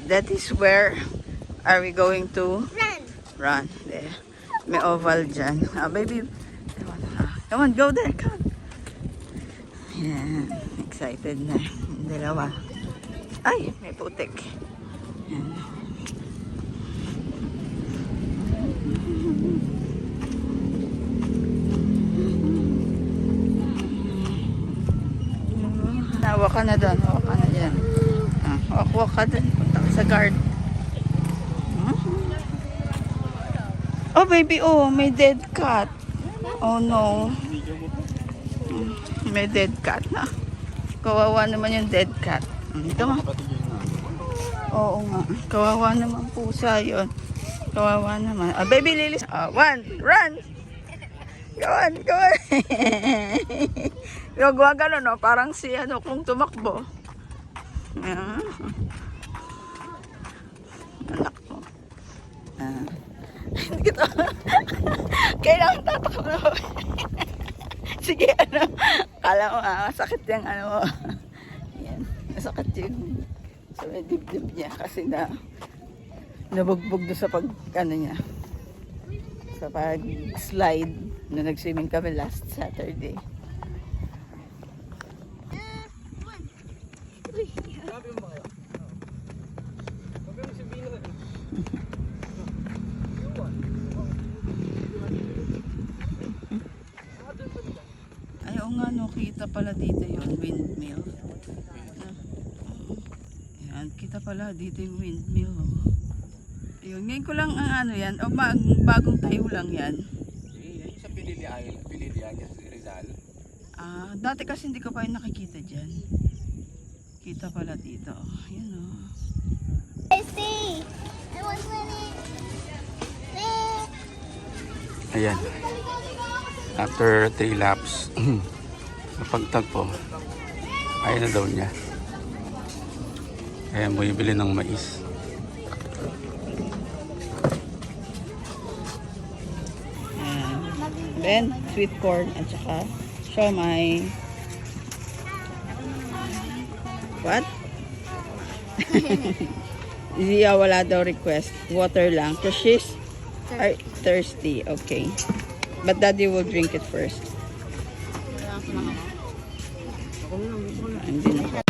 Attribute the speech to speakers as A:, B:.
A: That is where are we going to
B: Run.
A: run. There. May oval dyan. Baby, come on, go there. Come on. Yan. Excited na. Yung dalawa. Ay, may putik. Yan. Hawa ka na doon. Hawa ka na dyan. Hawak ka doon. Punta ka sa guard. Oh, baby. Oh, may dead cat. Oh, no. May dead cat na. Kawawa naman yung dead cat. Ito nga. Oo nga. Kawawa naman pusa yun. Kawawa naman. Baby, lilis. One. Run. Go on. Go on. Gagawa gano'n, no? Parang si ano kung tumakbo. Anak ko. Hindi ko kailangan tatakbo na. Sige, ano. Kala mo, masakit yung ano mo. Yan. Masakit yung sa may dibdib niya kasi nabugbog doon sa pag, ano niya. Sa pag-slide na nag-swimming kami last Saturday. Ayaw nga, no, kita pala dito yung windmill. Ayan, kita pala dito yung windmill. Ayun, ngayon ko lang ang ano yan, o bagong tayo lang yan.
C: Sa Pililian, Rizal.
A: Dati kasi hindi ko pa yung nakikita dyan. Kita pala dito. Ayan, o.
B: I see. I want money.
C: Ayan. After 3 laps, napagtagpo. Ayaw na daw niya. Kaya bumibili ng mais.
A: Then, sweet corn at saka siomai. What? Zia wala daw request. Water lang. Because she's thirsty. Okay. But daddy will drink it first. Hindi na.